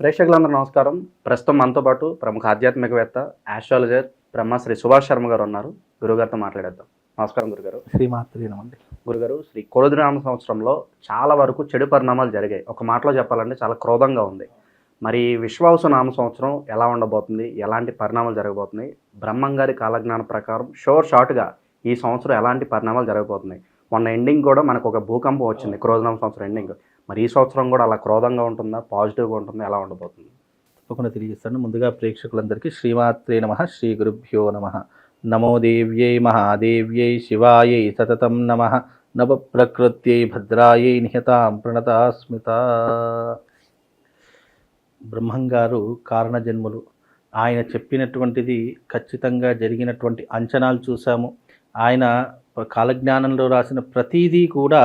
ప్రేక్షకులందరూ నమస్కారం. ప్రస్తుతం మనతో పాటు ప్రముఖ ఆధ్యాత్మికవేత్త, ఆస్ట్రాలజర్ బ్రహ్మశ్రీ సుభాష్ శర్మ గారు ఉన్నారు. గురుగారితో మాట్లాడేద్దాం. నమస్కారం గురుగారు. శ్రీమాత్రే నమః. గురుగారు, శ్రీ కొలుదినామ సంవత్సరంలో చాలా వరకు చెడు పరిణామాలు జరిగాయి. ఒక మాటలో చెప్పాలంటే చాలా క్రోధంగా ఉంది. మరి విశ్వావసు నామ సంవత్సరం ఎలా ఉండబోతుంది? ఎలాంటి పరిణామాలు జరగబోతున్నాయి? బ్రహ్మంగారి కాలజ్ఞానం ప్రకారం షార్ట్గా ఈ సంవత్సరం ఎలాంటి పరిణామాలు జరగబోతున్నాయి? మొన్న ఎండింగ్ కూడా మనకు ఒక భూకంపం వచ్చింది, క్రోధనామ సంవత్సరం ఎండింగ్. మరి ఈ సంవత్సరం కూడా అలా క్రోధంగా ఉంటుందా, పాజిటివ్గా ఉంటుందా, ఎలా ఉండబోతుంది? తప్పకుండా తెలియజేస్తాను. ముందుగా ప్రేక్షకులందరికీ శ్రీమాత్రే నమః, శ్రీ గురుభ్యో నమః. నమో దేవ్యై మహాదేవ్యై శివాయై సతతం నమః. నవ ప్రకృత్యై భద్రాయై నిహతాం ప్రణతాస్మిత. బ్రహ్మంగారు కారణజన్ములు. ఆయన చెప్పినటువంటిది ఖచ్చితంగా జరిగినటువంటి అంచనాలు చూసాము. ఆయన కాలజ్ఞానంలో రాసిన ప్రతిదీ కూడా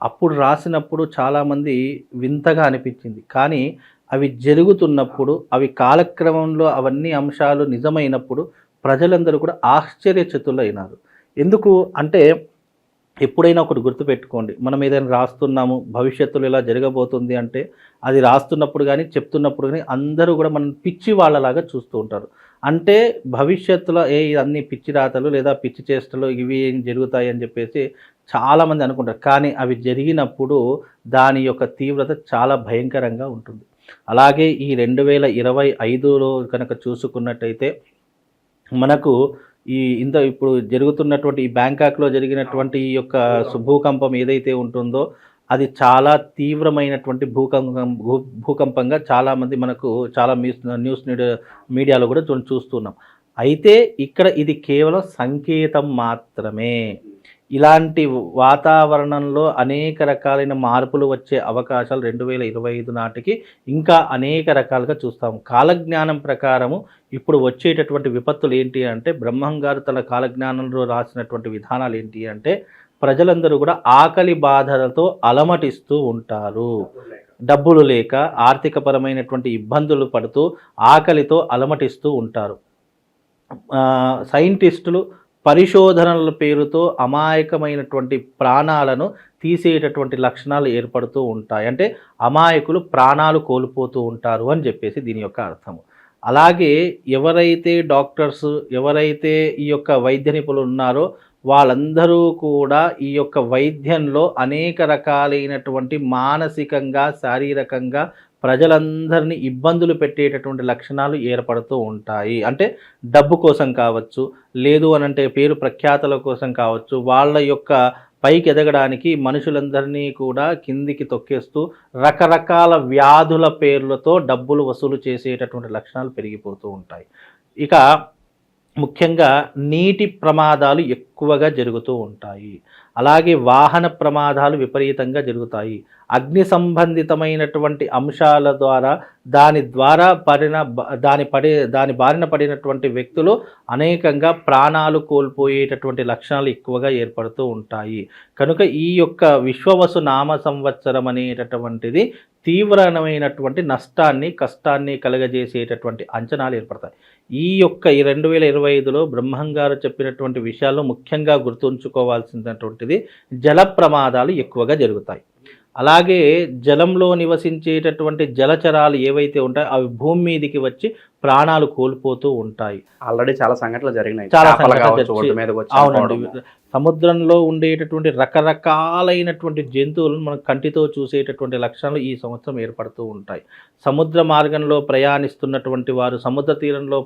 అప్పుడు రాసినప్పుడు చాలామంది వింతగా అనిపించింది. కానీ అవి జరుగుతున్నప్పుడు, అవి కాలక్రమంలో అవన్నీ అంశాలు నిజమైనప్పుడు ప్రజలందరూ కూడా ఆశ్చర్యచతులైనారు. ఎందుకు అంటే, ఎప్పుడైనా ఒకటి గుర్తుపెట్టుకోండి, మనం ఏదైనా రాస్తున్నాము, భవిష్యత్తులో ఇలా జరగబోతుంది అంటే అది రాస్తున్నప్పుడు కానీ చెప్తున్నప్పుడు కానీ అందరూ కూడా మనం పిచ్చి వాళ్ళలాగా చూస్తూ ఉంటారు. అంటే భవిష్యత్తులో అన్ని పిచ్చి రాతలు లేదా పిచ్చి చేష్టలు ఇవి ఏం జరుగుతాయి అని చెప్పేసి చాలామంది అనుకుంటారు. కానీ అవి జరిగినప్పుడు దాని యొక్క తీవ్రత చాలా భయంకరంగా ఉంటుంది. అలాగే ఈ 2025లో కనుక చూసుకున్నట్టయితే మనకు ఇప్పుడు జరుగుతున్నటువంటి ఈ బ్యాంకాక్లో జరిగినటువంటి ఈ యొక్క భూకంపం ఏదైతే ఉంటుందో అది చాలా తీవ్రమైనటువంటి భూకంపంగా చాలామంది మనకు చాలా న్యూస్ మీడియాలో కూడా చూస్తున్నాం. అయితే ఇక్కడ ఇది కేవలం సంకేతం మాత్రమే. ఇలాంటి వాతావరణంలో అనేక రకాలైన మార్పులు వచ్చే అవకాశాలు 2025 నాటికి ఇంకా అనేక రకాలుగా చూస్తాము. కాలజ్ఞానం ప్రకారము ఇప్పుడు వచ్చేటటువంటి విపత్తులు ఏంటి అంటే, బ్రహ్మంగారు తన కాలజ్ఞానంలో రాసినటువంటి విధానాలు ఏంటి అంటే, ప్రజలందరూ కూడా ఆకలి బాధలతో అలమటిస్తూ ఉంటారు. డబ్బులు లేక ఆర్థికపరమైనటువంటి ఇబ్బందులు పడుతూ ఆకలితో అలమటిస్తూ ఉంటారు. సైంటిస్టులు పరిశోధనల పేరుతో అమాయకమైనటువంటి ప్రాణాలను తీసేటటువంటి లక్షణాలు ఏర్పడుతూ ఉంటాయి. అంటే అమాయకులు ప్రాణాలు కోల్పోతూ ఉంటారు అని చెప్పేసి దీని యొక్క అర్థము. అలాగే ఎవరైతే డాక్టర్స్, ఎవరైతే ఈ యొక్క వైద్య నిపుణులు ఉన్నారో వాళ్ళందరూ కూడా ఈ యొక్క వైద్యంలో అనేక రకాలైనటువంటి మానసికంగా, శారీరకంగా ప్రజలందరినీ ఇబ్బందులు పెట్టేటటువంటి లక్షణాలు ఏర్పడుతూ ఉంటాయి. అంటే డబ్బు కోసం కావచ్చు, లేదు అనంటే పేరు ప్రఖ్యాతల కోసం కావచ్చు, వాళ్ళ యొక్క పైకి ఎదగడానికి మనుషులందరినీ కూడా కిందికి తొక్కేస్తూ రకరకాల వ్యాధుల పేర్లతో డబ్బులు వసూలు చేసేటటువంటి లక్షణాలు పెరిగిపోతూ ఉంటాయి. ఇక ముఖ్యంగా నీటి ప్రమాదాలు ఎక్కువగా జరుగుతూ ఉంటాయి. అలాగే వాహన ప్రమాదాలు విపరీతంగా జరుగుతాయి. అగ్ని సంబంధితమైనటువంటి అంశాల ద్వారా దాని బారిన పడినటువంటి వ్యక్తులు అనేకంగా ప్రాణాలు కోల్పోయేటటువంటి లక్షణాలు ఎక్కువగా ఏర్పడుతూ ఉంటాయి. కనుక ఈ యొక్క విశ్వవసు నామ సంవత్సరం అనేటటువంటిది తీవ్రమైనటువంటి నష్టాన్ని, కష్టాన్ని కలుగజేసేటటువంటి అంచనాలు ఏర్పడతాయి. ఈ 2025లో బ్రహ్మంగారు చెప్పినటువంటి విషయాల్లో ముఖ్యంగా గుర్తుంచుకోవాల్సినటువంటిది జల ప్రమాదాలు ఎక్కువగా జరుగుతాయి. అలాగే జలంలో నివసించేటటువంటి జలచరాలు ఏవైతే ఉంటాయో అవి భూమి మీదకి వచ్చి ప్రాణాలు కోల్పోతూ ఉంటాయి. ఆల్రెడీ చాలా సంఘటనలు జరిగినాయి. అవునండి. సముద్రంలో ఉండేటటువంటి రకరకాలైనటువంటి జంతువులను మనం కంటితో చూసేటటువంటి లక్షణాలు ఈ సంవత్సరం ఏర్పడుతూ ఉంటాయి. సముద్ర మార్గంలో ప్రయాణిస్తున్నటువంటి వారు, సముద్ర తీరంలో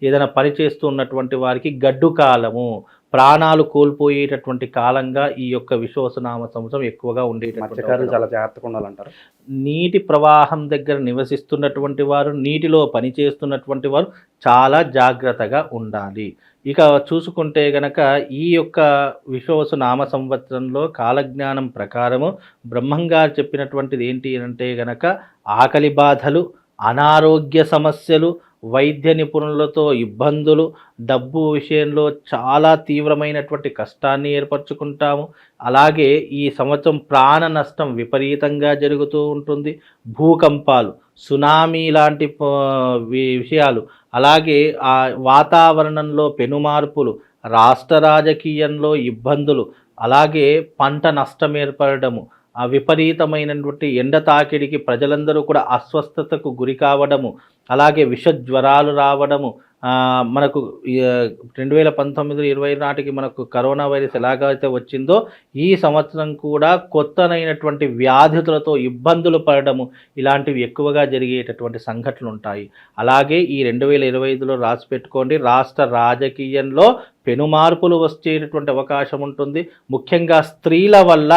ఏదైనా పని చేస్తూ ఉన్నటువంటి వారికి గడ్డు కాలము, ప్రాణాలు కోల్పోయేటటువంటి కాలంగా ఈ యొక్క విశ్వవసునామ సంవత్సరం ఎక్కువగా ఉండేటటువంటి చాలా జాగ్రత్తగా ఉండాలంటారు. నీటి ప్రవాహం దగ్గర నివసిస్తున్నటువంటి వారు, నీటిలో పనిచేస్తున్నటువంటి వారు చాలా జాగ్రత్తగా ఉండాలి. ఇక చూసుకుంటే గనక ఈ యొక్క విశ్వవసు నామ సంవత్సరంలో కాలజ్ఞానం ప్రకారము బ్రహ్మంగారు చెప్పినటువంటిది ఏంటి అంటే గనక, ఆకలి బాధలు, అనారోగ్య సమస్యలు, వైద్య నిపుణులతో ఇబ్బందులు, డబ్బు విషయంలో చాలా తీవ్రమైనటువంటి కష్టాన్ని ఏర్పరచుకుంటాము. అలాగే ఈ సంవత్సరం ప్రాణ నష్టం విపరీతంగా జరుగుతూ ఉంటుంది. భూకంపాలు, సునామీ లాంటి విషయాలు, అలాగే ఆ వాతావరణంలో పెనుమార్పులు, రాష్ట్ర రాజకీయంలో ఇబ్బందులు, అలాగే పంట నష్టం ఏర్పడము, విపరీతమైనటువంటి ఎండ తాకిడికి ప్రజలందరూ కూడా అస్వస్థతకు గురి కావడము, అలాగే విష జ్వరాలు రావడము, మనకు 2019-20 నాటికి మనకు కరోనా వైరస్ ఎలాగైతే వచ్చిందో ఈ సంవత్సరం కూడా కొత్తనైనటువంటి వ్యాధులతో ఇబ్బందులు పడడము, ఇలాంటివి ఎక్కువగా జరిగేటటువంటి సంఘటనలు ఉంటాయి. అలాగే ఈ 2025లో రాసి పెట్టుకోండి, రాష్ట్ర రాజకీయంలో పెనుమార్పులు వచ్చేటటువంటి అవకాశం ఉంటుంది. ముఖ్యంగా స్త్రీల వల్ల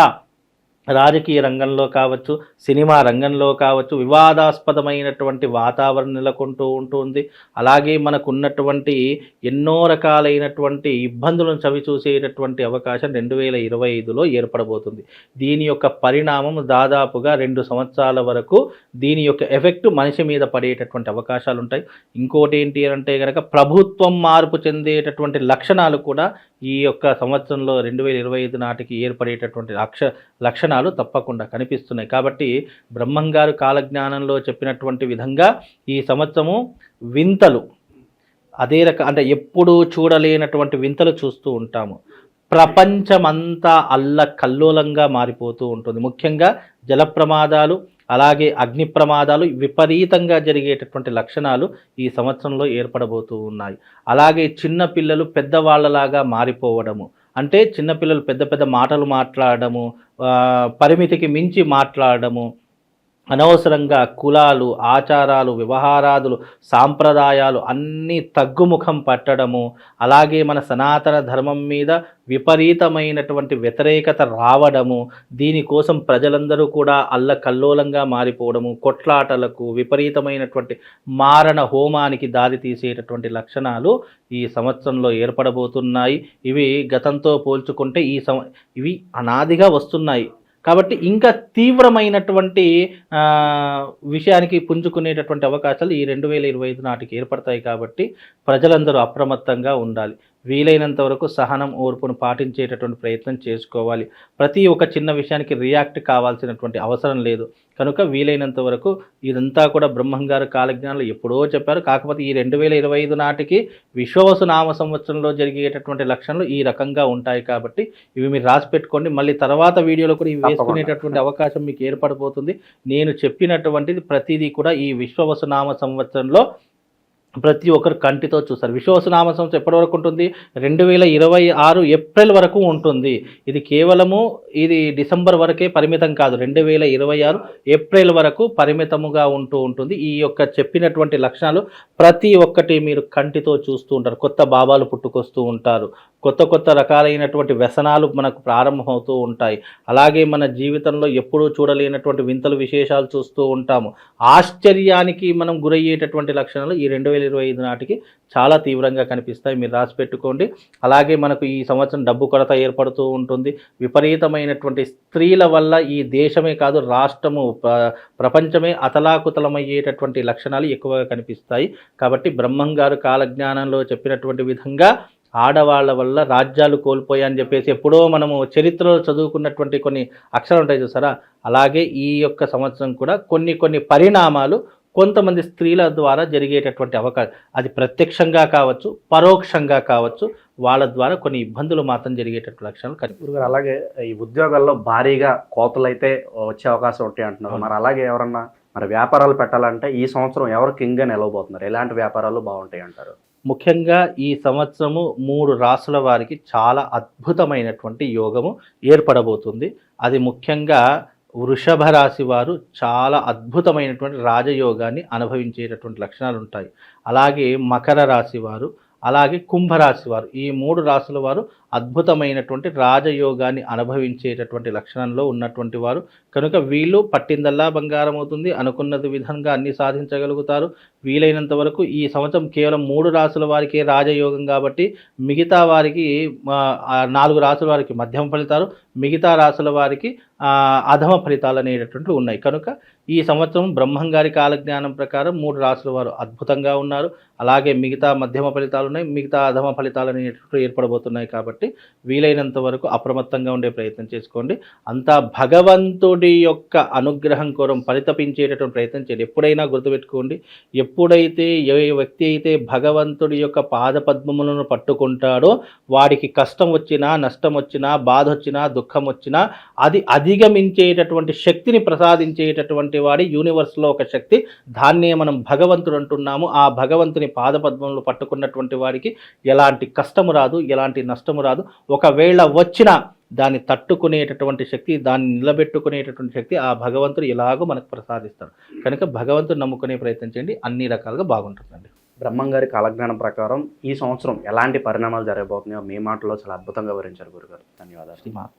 రాజకీయ రంగంలో కావచ్చు, సినిమా రంగంలో కావచ్చు, వివాదాస్పదమైనటువంటి వాతావరణం నెలకొంటూ ఉంటుంది. అలాగే మనకు ఉన్నటువంటి ఎన్నో రకాలైనటువంటి ఇబ్బందులను చవిచూసేటటువంటి అవకాశం 2025లో ఏర్పడబోతుంది. దీని యొక్క పరిణామం దాదాపుగా 2 సంవత్సరాల వరకు దీని యొక్క ఎఫెక్ట్ మనిషి మీద పడేటటువంటి అవకాశాలు ఉంటాయి. ఇంకోటి ఏంటి అంటే కనుక ప్రభుత్వం మార్పు చెందేటటువంటి లక్షణాలు కూడా ఈ యొక్క సంవత్సరంలో 2025 నాటికి ఏర్పడేటటువంటి లక్షణాలు తప్పకుండా కనిపిస్తున్నాయి. కాబట్టి బ్రహ్మంగారు కాలజ్ఞానంలో చెప్పినటువంటి విధంగా ఈ సంవత్సరము వింతలు అదే అంటే ఎప్పుడూ చూడలేనటువంటి వింతలు చూస్తూ ఉంటాము. ప్రపంచమంతా అల్లకల్లోలంగా మారిపోతూ ఉంటుంది. ముఖ్యంగా జల ప్రమాదాలు, అలాగే అగ్ని ప్రమాదాలు విపరీతంగా జరిగేటటువంటి లక్షణాలు ఈ సంవత్సరంలో ఏర్పడబోతూ ఉన్నాయి. అలాగే చిన్నపిల్లలు పెద్దవాళ్ళలాగా మారిపోవడము, అంటే చిన్నపిల్లలు పెద్ద పెద్ద మాటలు మాట్లాడడము, పరిమితికి మించి మాట్లాడడము, అనవసరంగా కులాలు, ఆచారాలు, వ్యవహారాదులు, సాంప్రదాయాలు అన్నీ తగ్గుముఖం పట్టడము, అలాగే మన సనాతన ధర్మం మీద విపరీతమైనటువంటి వ్యతిరేకత రావడము, దీనికోసం ప్రజలందరూ కూడా అల్లకల్లోలంగా మారిపోవడము, కొట్లాటలకు, విపరీతమైనటువంటి మారణ హోమానికి దారి తీసేటటువంటి లక్షణాలు ఈ సంవత్సరంలో ఏర్పడబోతున్నాయి. ఇవి గతంతో పోల్చుకుంటే ఇవి అనాదిగా వస్తున్నాయి. కాబట్టి ఇంకా తీవ్రమైనటువంటి విషయానికి పుంజుకునేటటువంటి అవకాశాలు ఈ 2025 నాటికి ఏర్పడతాయి. కాబట్టి ప్రజలందరూ అప్రమత్తంగా ఉండాలి. వీలైనంత వరకు సహనం, ఓర్పును పాటించేటటువంటి ప్రయత్నం చేసుకోవాలి. ప్రతి ఒక్క చిన్న విషయానికి రియాక్ట్ కావాల్సినటువంటి అవసరం లేదు. కనుక వీలైనంత వరకు ఇదంతా కూడా బ్రహ్మంగారు కాలజ్ఞానంలో ఎప్పుడో చెప్పారు. కాకపోతే ఈ 2025 నాటికి విశ్వవసునామ సంవత్సరంలో జరిగేటటువంటి లక్షణాలు ఈ రకంగా ఉంటాయి. కాబట్టి ఇవి మీరు రాసి పెట్టుకోండి. మళ్ళీ తర్వాత వీడియోలో కూడా ఇవి వేసుకునేటటువంటి అవకాశం మీకు ఏర్పడిపోతుంది. నేను చెప్పినటువంటిది ప్రతిదీ కూడా ఈ విశ్వవసునామ సంవత్సరంలో ప్రతి ఒక్కరు కంటితో చూస్తారు. విశ్వవసునామ సంవత్సరం ఎప్పటి వరకు ఉంటుంది? 2026 ఏప్రిల్ వరకు ఉంటుంది. ఇది కేవలము డిసెంబర్ వరకే పరిమితం కాదు, 2026 ఏప్రిల్ వరకు పరిమితముగా ఉంటుంది. ఈ యొక్క చెప్పినటువంటి లక్షణాలు ప్రతి ఒక్కటి మీరు కంటితో చూస్తూ ఉంటారు. కొత్త బాబాలు పుట్టుకొస్తూ ఉంటారు, కొత్త కొత్త రకాలైనటువంటి వ్యసనాలు మనకు ప్రారంభమవుతూ ఉంటాయి. అలాగే మన జీవితంలో ఎప్పుడూ చూడలేనటువంటి వింతలు, విశేషాలు చూస్తూ ఉంటాము. ఆశ్చర్యానికి మనం గురయ్యేటటువంటి లక్షణాలు ఈ 2025 నాటికి చాలా తీవ్రంగా కనిపిస్తాయి. మీరు రాసి పెట్టుకోండి. అలాగే మనకు ఈ సంవత్సరం డబ్బు కొరత ఏర్పడుతూ ఉంటుంది. విపరీతమైనటువంటి స్త్రీల వల్ల ఈ దేశమే కాదు, రాష్ట్రము, ప్రపంచమే అతలాకుతలమయ్యేటటువంటి లక్షణాలు ఎక్కువగా కనిపిస్తాయి. కాబట్టి బ్రహ్మంగారు కాలజ్ఞానంలో చెప్పినటువంటి విధంగా ఆడవాళ్ళ వల్ల రాజ్యాలు కోల్పోయాయని చెప్పేసి ఎప్పుడో మనము చరిత్రలో చదువుకున్నటువంటి కొన్ని అక్షరాలు ఉంటాయి చూసారా, అలాగే ఈ యొక్క సంవత్సరం కూడా కొన్ని పరిణామాలు కొంతమంది స్త్రీల ద్వారా జరిగేటటువంటి అవకాశం, అది ప్రత్యక్షంగా కావచ్చు, పరోక్షంగా కావచ్చు, వాళ్ళ ద్వారా కొన్ని ఇబ్బందులు మాత్రం జరిగేటటువంటి లక్షణాలు కనిపిస్తుంది. అలాగే ఈ ఉద్యోగాల్లో భారీగా కోతలు అయితే వచ్చే అవకాశం ఉంటాయి అంటున్నారు. మరి అలాగే ఎవరన్నా వ్యాపారాలు పెట్టాలంటే ఈ సంవత్సరం ఎవరు కింగ్గా నిలవబోతున్నారు? ఎలాంటి వ్యాపారాలు బాగుంటాయి అంటారు? ముఖ్యంగా ఈ సంవత్సరము 3 రాసుల వారికి చాలా అద్భుతమైనటువంటి యోగము ఏర్పడబోతుంది. అది ముఖ్యంగా వృషభ రాశి వారు చాలా అద్భుతమైనటువంటి రాజయోగాన్ని అనుభవించేటటువంటి లక్షణాలు ఉంటాయి. అలాగే మకర రాశి వారు, అలాగే కుంభరాశి వారు, ఈ 3 రాశుల వారు అద్భుతమైనటువంటి రాజయోగాన్ని అనుభవించేటటువంటి లక్షణంలో ఉన్నటువంటి వారు. కనుక వీళ్ళు పట్టిందల్లా బంగారం అవుతుంది, అనుకున్నది విధంగా అన్ని సాధించగలుగుతారు. వీలైనంత వరకు ఈ సంవత్సరం కేవలం 3 రాశుల వారికే రాజయోగం కాబట్టి మిగతా వారికి 4 రాశుల వారికి మధ్యమ ఫలితాలు, మిగతా రాశుల వారికి అధమ ఫలితాలు అనేటటువంటివి ఉన్నాయి. కనుక ఈ సంవత్సరం బ్రహ్మంగారి కాలజ్ఞానం ప్రకారం 3 రాశుల వారు అద్భుతంగా ఉన్నారు. అలాగే మిగతా మధ్యమ ఫలితాలు ఉన్నాయి, మిగతా అధమ ఫలితాలు అనేటటువంటి ఏర్పడబోతున్నాయి. కాబట్టి కాబట్టి వీలైనంత వరకు అప్రమత్తంగా ఉండే ప్రయత్నం చేసుకోండి. అంతా భగవంతుడి యొక్క అనుగ్రహం కోరం పరితపించేటటువంటి ప్రయత్నం చేయండి. ఎప్పుడైనా గుర్తుపెట్టుకోండి, ఎప్పుడైతే ఏ వ్యక్తి అయితే భగవంతుడి యొక్క పాదపద్మములను పట్టుకుంటాడో వాడికి కష్టం వచ్చినా, నష్టం వచ్చినా, బాధ వచ్చినా, దుఃఖం వచ్చినా అది అధిగమించేటటువంటి శక్తిని ప్రసాదించేటటువంటి వాడి యూనివర్స్లో ఒక శక్తి. దాన్నే మనం భగవంతుడు అంటున్నాము. ఆ భగవంతుని పాదపద్మంలో పట్టుకున్నటువంటి వాడికి ఎలాంటి కష్టము రాదు, ఎలాంటి నష్టము రాదు. ఒకవేళ వచ్చినా దాన్ని తట్టుకునేటటువంటి శక్తి, దాన్ని నిలబెట్టుకునేటటువంటి శక్తి ఆ భగవంతుడు ఎలాగో మనకు ప్రసాదిస్తాడు. కనుక భగవంతుడు నమ్ముకునే ప్రయత్నం చేయండి, అన్ని రకాలుగా బాగుంటుందండి. బ్రహ్మంగారి కాలజ్ఞానం ప్రకారం ఈ సంవత్సరం ఎలాంటి పరిణామాలు జరగబోతున్నాయో మీ మాటలో చాలా అద్భుతంగా వివరించారు గురుగారు. ధన్యవాదాలు. శ్రీమాన్.